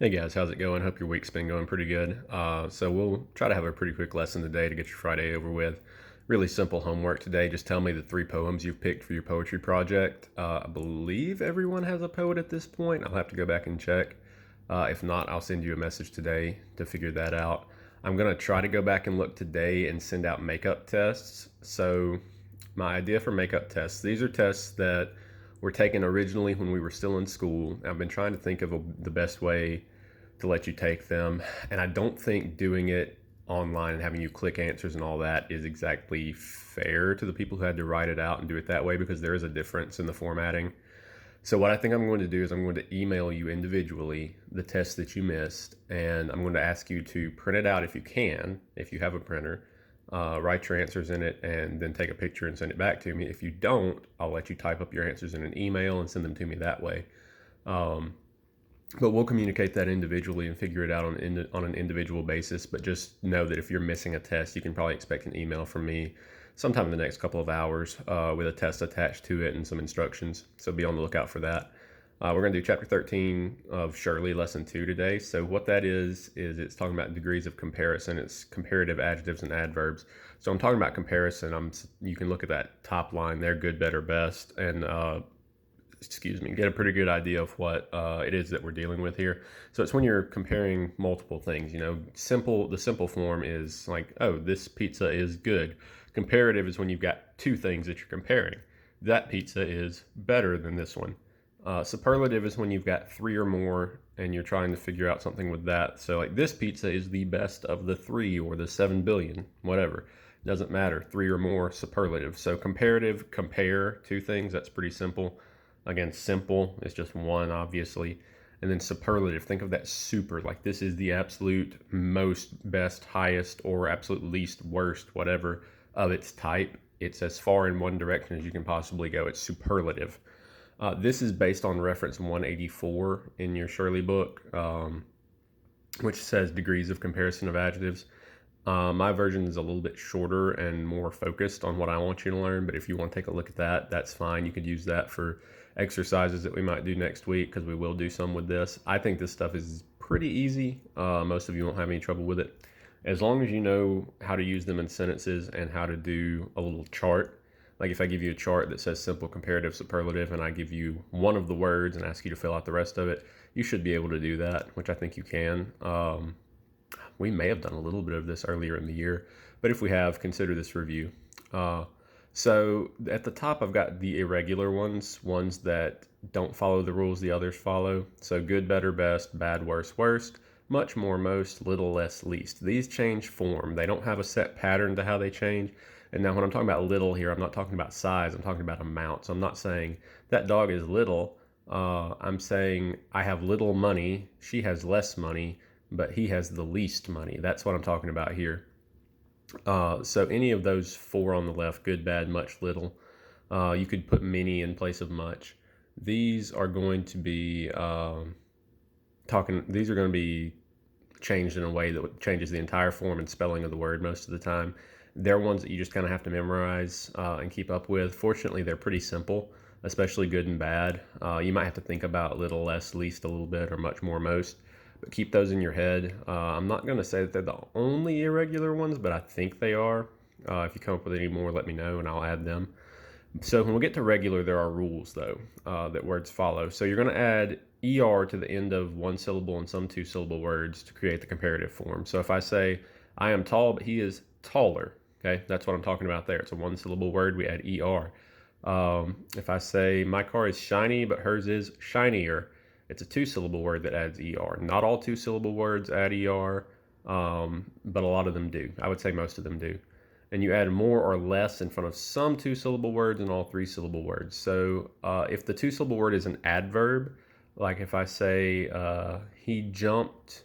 Hey guys, how's it going? Hope your week's been going pretty good. So we'll try to have a pretty quick lesson today to get your Friday over with. Really simple homework today. Just tell me the three poems you've picked for your poetry project. I believe everyone has a poet at this point. I'll have to go back and check. If not, I'll send you a message today to figure that out. I'm going to try to go back and look today and send out makeup tests. So my idea for makeup tests, these are tests that were taken originally when we were still in school. I've been trying to think of the best way to let you take them. And I don't think doing it online and having you click answers and all that is exactly fair to the people who had to write it out and do it that way, because there is a difference in the formatting. So what I think I'm going to do is I'm going to email you individually the test that you missed, and I'm going to ask you to print it out if you can, if you have a printer, write your answers in it, and then take a picture and send it back to me. If you don't, I'll let you type up your answers in an email and send them to me that way. Um, but we'll communicate that individually and figure it out on an individual basis. But just know that if you're missing a test, you can probably expect an email from me sometime in the next couple of hours with a test attached to it and some instructions. So be on the lookout for that. We're going to do chapter 13 of Shurley, lesson 2 today. So what that is it's talking about degrees of comparison. It's comparative adjectives and adverbs. So I'm talking about comparison. You can look at that top line there, good, better, best, and get a pretty good idea of what it is that we're dealing with here. So it's when you're comparing multiple things. The simple form is like, oh, this pizza is good. Comparative is when you've got two things that you're comparing. That pizza is better than this one. Superlative is when you've got three or more and you're trying to figure out something with that. So like, this pizza is the best of the three or the 7 billion, whatever. Doesn't matter. Three or more, superlative. So comparative, compare two things. That's pretty simple. Again, simple is just one, obviously. And then superlative, think of that super, like this is the absolute most, best, highest, or absolute least, worst, whatever, of its type. It's as far in one direction as you can possibly go. It's superlative. This is based on reference 184 in your Shurley book, which says degrees of comparison of adjectives. My version is a little bit shorter and more focused on what I want you to learn, but if you want to take a look at that, that's fine. You could use that for exercises that we might do next week, because we will do some with this. I think this stuff is pretty easy. Most of you won't have any trouble with it. As long as you know how to use them in sentences and how to do a little chart. Like if I give you a chart that says simple, comparative, superlative, and I give you one of the words and ask you to fill out the rest of it, you should be able to do that, which I think you can. We may have done a little bit of this earlier in the year, but if we have, consider this review. So at the top, I've got the irregular ones that don't follow the rules the others follow. So good, better, best, bad, worse, worst, much more, most, little, less, least. These change form. They don't have a set pattern to how they change. And now when I'm talking about little here, I'm not talking about size, I'm talking about amount. So I'm not saying that dog is little. I'm saying I have little money, she has less money, but he has the least money. That's what I'm talking about here. So any of those four on the left, good, bad, much, little, you could put many in place of much. These are going to be these are going to be changed in a way that changes the entire form and spelling of the word most of the time. They're ones that you just kind of have to memorize and keep up with. Fortunately, they're pretty simple, especially good and bad. You might have to think about little, less, least a little bit, or much, more, most. But keep those in your head. I'm not going to say that they're the only irregular ones, but I think they are. If you come up with any more, let me know and I'll add them. So when we get to regular, there are rules, though, that words follow. So you're going to add ER to the end of one syllable and some two-syllable words to create the comparative form. So if I say, I am tall, but he is taller, okay, that's what I'm talking about there. It's a one-syllable word. We add ER. If I say, my car is shiny, but hers is shinier, it's a two-syllable word that adds ER. Not all two-syllable words add ER, but a lot of them do. I would say most of them do. And you add more or less in front of some two-syllable words and all three-syllable words. So if the two-syllable word is an adverb, like if I say he jumped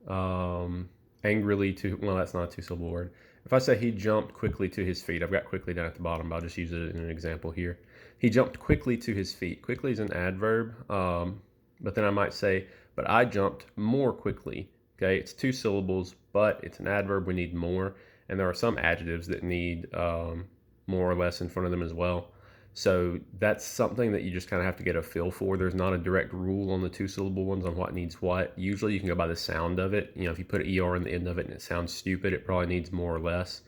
angrily to, well, that's not a two-syllable word. If I say he jumped quickly to his feet, I've got quickly down at the bottom, but I'll just use it in an example here. He jumped quickly to his feet. Quickly is an adverb, but then I might say, but I jumped more quickly. Okay, it's two syllables, but it's an adverb. We need more. And there are some adjectives that need more or less in front of them as well. So that's something that you just kind of have to get a feel for. There's not a direct rule on the two syllable ones on what needs what. Usually you can go by the sound of it. If you put an ER on the end of it and it sounds stupid, it probably needs more or less.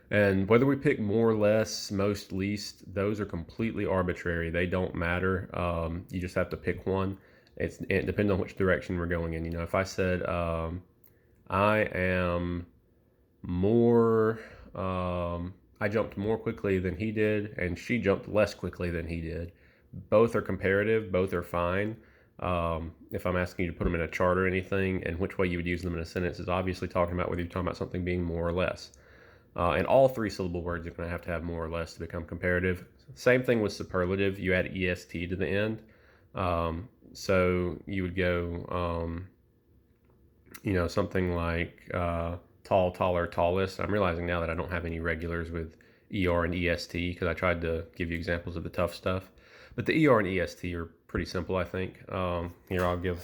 And whether we pick more or less, most, least, those are completely arbitrary. They don't matter. You just have to pick one. It depends on which direction we're going in. If I said, I am more, I jumped more quickly than he did, and she jumped less quickly than he did. Both are comparative, both are fine. If I'm asking you to put them in a chart or anything, and which way you would use them in a sentence is obviously talking about whether you're talking about something being more or less. And all three syllable words are going to have more or less to become comparative. Same thing with superlative. You add est to the end. So you would go, something like tall, taller, tallest. I'm realizing now that I don't have any regulars with ER and EST because I tried to give you examples of the tough stuff. But the ER and EST are pretty simple, I think. Here, I'll give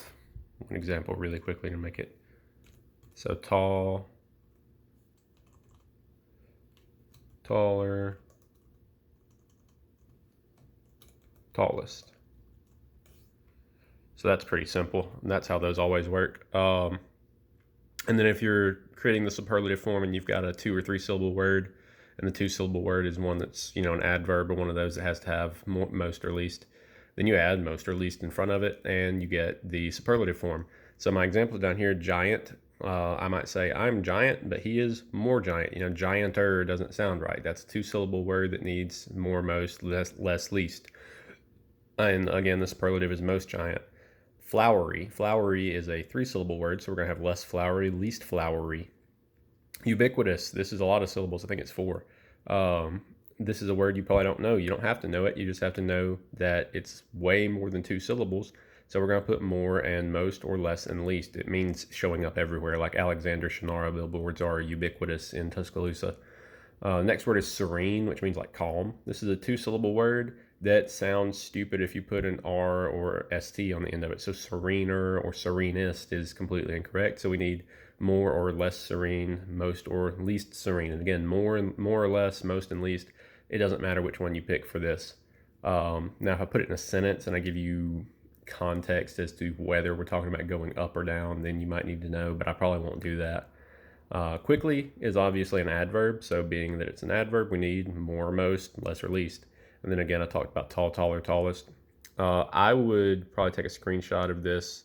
an example really quickly to make it. So tall, taller, tallest. So that's pretty simple. And that's how those always work. And then if you're creating the superlative form and you've got a 2 or 3 syllable word, and the 2 syllable word is one that's, an adverb or one of those that has to have most or least, then you add most or least in front of it and you get the superlative form. So my example down here, giant, I might say I'm giant, but he is more giant. Gianter doesn't sound right. That's a 2 syllable word that needs more, most, less, least. And again, the superlative is most giant. Flowery. Flowery is a 3 syllable word, so we're going to have less flowery, least flowery. Ubiquitous. This is a lot of syllables. I think it's 4. This is a word you probably don't know. You don't have to know it. You just have to know that it's way more than 2 syllables. So we're going to put more and most or less and least. It means showing up everywhere, like Alexander Shannara billboards are ubiquitous in Tuscaloosa. Next word is serene, which means like calm. This is a 2 syllable word that sounds stupid if you put an R or ST on the end of it. So serener or serenest is completely incorrect. So we need more or less serene, most or least serene. And again, more or less, most and least. It doesn't matter which one you pick for this. Now, if I put it in a sentence and I give you context as to whether we're talking about going up or down, then you might need to know, but I probably won't do that. Quickly is obviously an adverb, so being that it's an adverb, we need more or most, less or least. And then again, I talked about tall, taller, tallest. I would probably take a screenshot of this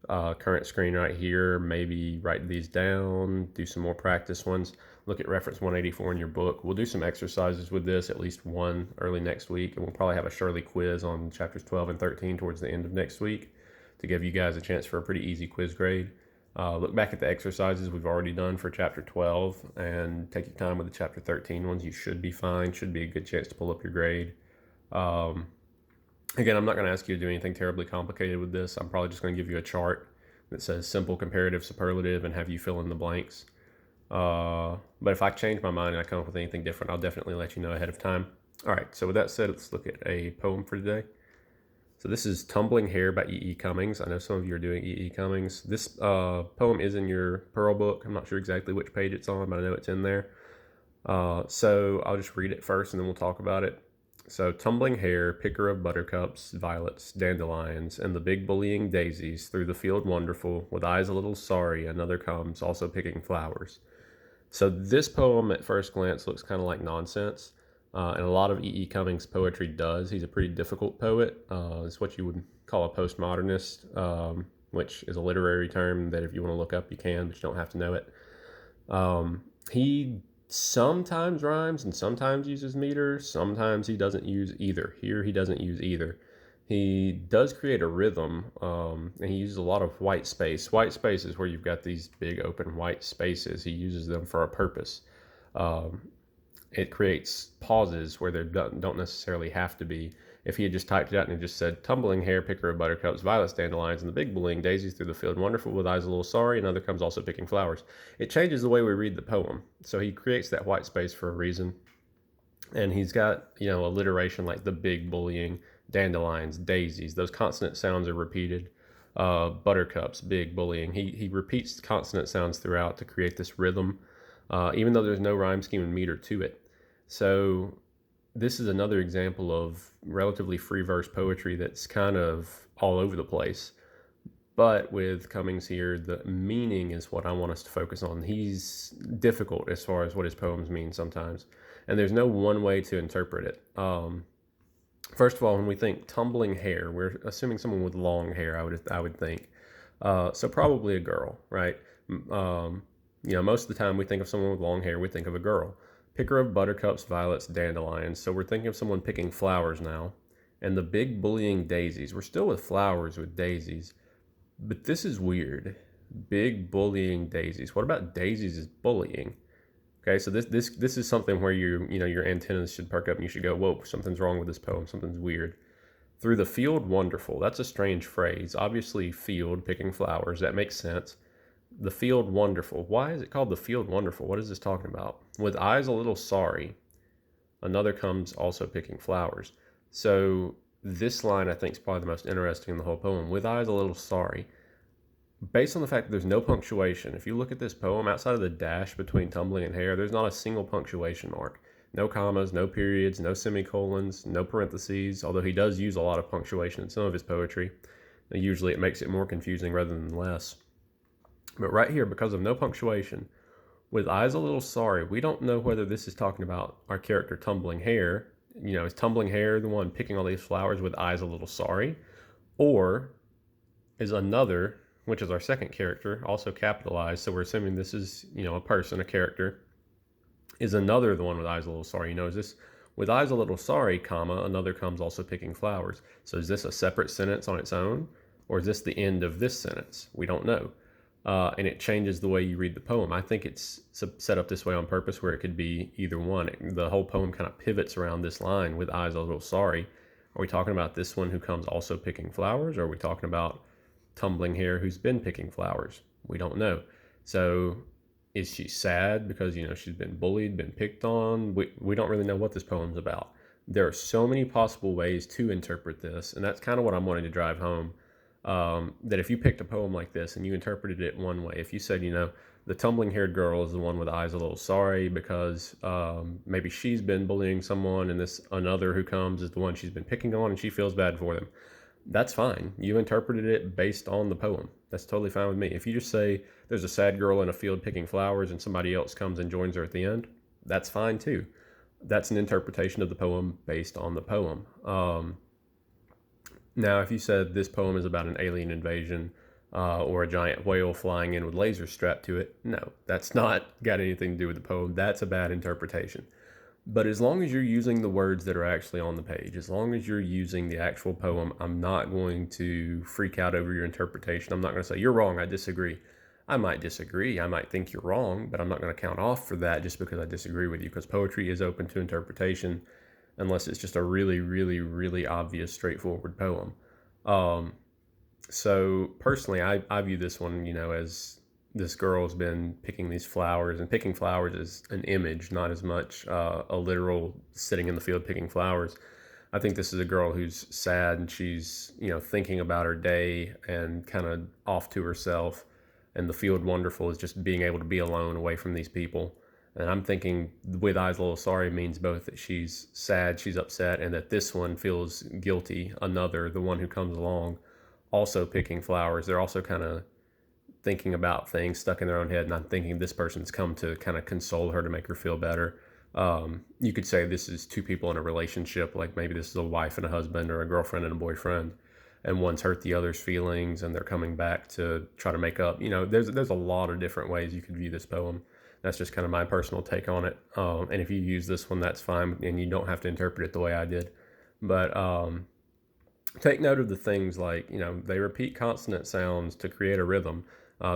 current screen right here, maybe write these down, do some more practice ones, look at reference 184 in your book. We'll do some exercises with this, at least one early next week, and we'll probably have a Shurley quiz on chapters 12 and 13 towards the end of next week to give you guys a chance for a pretty easy quiz grade. Look back at the exercises we've already done for chapter 12 and take your time with the chapter 13 ones. You should be fine. Should be a good chance to pull up your grade. Again, I'm not going to ask you to do anything terribly complicated with this. I'm probably just going to give you a chart that says simple, comparative, superlative, and have you fill in the blanks. But if I change my mind and I come up with anything different, I'll definitely let you know ahead of time. All right, so with that said, let's look at a poem for today. So this is Tumbling Hair by E.E. Cummings. I know some of you are doing E.E. Cummings. This poem is in your Pearl book. I'm not sure exactly which page it's on, but I know it's in there. So I'll just read it first and then we'll talk about it. So tumbling hair, picker of buttercups, violets, dandelions, and the big bullying daisies, through the field wonderful, with eyes a little sorry, another comes, also picking flowers. So this poem at first glance looks kind of like nonsense. And a lot of E.E. Cummings poetry does. He's a pretty difficult poet. It's what you would call a postmodernist, which is a literary term that if you want to look up, you can, but you don't have to know it. He sometimes rhymes and sometimes uses meter. Sometimes he doesn't use either. Here he doesn't use either. He does create a rhythm, and he uses a lot of white space. White space is where you've got these big open white spaces. He uses them for a purpose. It creates pauses where there don't necessarily have to be. If he had just typed it out and it just said, tumbling hair, picker of buttercups, violets, dandelions, and the big bullying daisies through the field, wonderful, with eyes a little sorry, another comes also picking flowers. It changes the way we read the poem. So he creates that white space for a reason. And he's got, alliteration like the big bullying, dandelions, daisies. Those consonant sounds are repeated. Buttercups, big bullying. He repeats consonant sounds throughout to create this rhythm, even though there's no rhyme scheme and meter to it. So this is another example of relatively free verse poetry that's kind of all over the place. But with Cummings here, the meaning is what I want us to focus on. He's difficult as far as what his poems mean sometimes, and there's no one way to interpret it. First of all, when we think tumbling hair, we're assuming someone with long hair. I would think. So probably a girl, right? Um, most of the time we think of someone with long hair, we think of a girl. Picker of buttercups, violets, dandelions. So we're thinking of someone picking flowers now. And the big bullying daisies. We're still with flowers with daisies, but this is weird. Big bullying daisies. What about daisies is bullying? Okay, so this is something where your antennas should perk up and you should go, whoa, something's wrong with this poem. Something's weird. Through the field wonderful. That's a strange phrase. Obviously, field, picking flowers. That makes sense. The field wonderful. Why is it called the field wonderful? What is this talking about? With eyes a little sorry. Another comes also picking flowers. So this line I think is probably the most interesting in the whole poem. With eyes a little sorry. Based on the fact that there's no punctuation, if you look at this poem, outside of the dash between tumbling and hair, there's not a single punctuation mark. No commas, no periods, no semicolons, no parentheses, although he does use a lot of punctuation in some of his poetry. Usually it makes it more confusing rather than less. But right here, because of no punctuation, with eyes a little sorry, we don't know whether this is talking about our character tumbling hair. Is tumbling hair the one picking all these flowers with eyes a little sorry? Or is another, which is our second character, also capitalized, so we're assuming this is, a person, a character, is another the one with eyes a little sorry? Is this with eyes a little sorry, comma, another comes also picking flowers? So is this a separate sentence on its own? Or is this the end of this sentence? We don't know. And it changes the way you read the poem. I think it's set up this way on purpose where it could be either one. The whole poem kind of pivots around this line, with eyes a little sorry. Are we talking about this one who comes also picking flowers? Or are we talking about tumbling hair who's been picking flowers? We don't know. So is she sad because she's been bullied, been picked on? We don't really know what this poem's about. There are so many possible ways to interpret this, and that's kind of what I'm wanting to drive home. That if you picked a poem like this and you interpreted it one way, if you said, the tumbling haired girl is the one with eyes a little sorry because maybe she's been bullying someone, and this another who comes is the one she's been picking on and she feels bad for them. That's fine. You interpreted it based on the poem. That's totally fine with me. If you just say there's a sad girl in a field picking flowers and somebody else comes and joins her at the end, that's fine too. That's an interpretation of the poem based on the poem. Now, if you said this poem is about an alien invasion or a giant whale flying in with lasers strapped to it, no, that's not got anything to do with the poem. That's a bad interpretation. But as long as you're using the words that are actually on the page, as long as you're using the actual poem, I'm not going to freak out over your interpretation. I'm not going to say, you're wrong, I disagree. I might disagree. I might think you're wrong, but I'm not going to count off for that just because I disagree with you, because poetry is open to interpretation unless it's just a really, really, really obvious, straightforward poem. So personally, I view this one, as this girl's been picking these flowers, and picking flowers is an image, not as much a literal sitting in the field picking flowers. I think this is a girl who's sad and she's, thinking about her day and kind of off to herself. And the field wonderful is just being able to be alone away from these people. And I'm thinking with eyes a little sorry means both that she's sad, she's upset, and that this one feels guilty, another, the one who comes along, also picking flowers. They're also kind of thinking about things stuck in their own head, and I'm thinking this person's come to kind of console her, to make her feel better. You could say this is two people in a relationship, like maybe this is a wife and a husband, or a girlfriend and a boyfriend, and one's hurt the other's feelings and they're coming back to try to make up. There's a lot of different ways you could view this poem. That's just kind of my personal take on it. And if you use this one, that's fine, and you don't have to interpret it the way I did. But take note of the things like, they repeat consonant sounds to create a rhythm.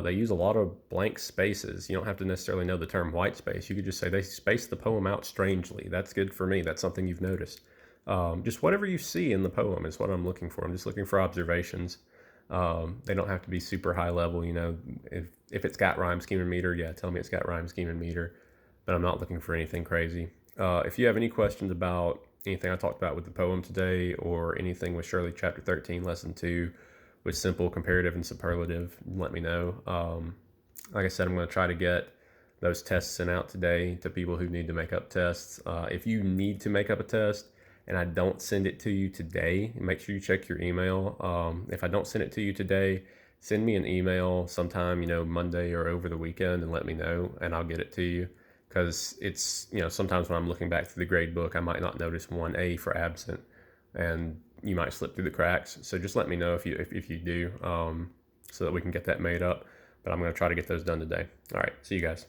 They use a lot of blank spaces. You don't have to necessarily know the term white space. You could just say they space the poem out strangely. That's good for me. That's something you've noticed. Just whatever you see in the poem is what I'm looking for. I'm just looking for observations. They don't have to be super high level. If it's got rhyme, scheme, and meter, yeah, tell me it's got rhyme, scheme, and meter. But I'm not looking for anything crazy. If you have any questions about anything I talked about with the poem today, or anything with Shurley chapter 13, lesson 2, with simple, comparative, and superlative, let me know. Like I said, I'm going to try to get those tests sent out today to people who need to make up tests. If you need to make up a test and I don't send it to you today, make sure you check your email. If I don't send it to you today, send me an email sometime, Monday or over the weekend, and let me know, and I'll get it to you. Because it's, sometimes when I'm looking back through the grade book, I might not notice 1A for absent, and you might slip through the cracks. So just let me know if you do, so that we can get that made up. But I'm going to try to get those done today. All right, see you guys.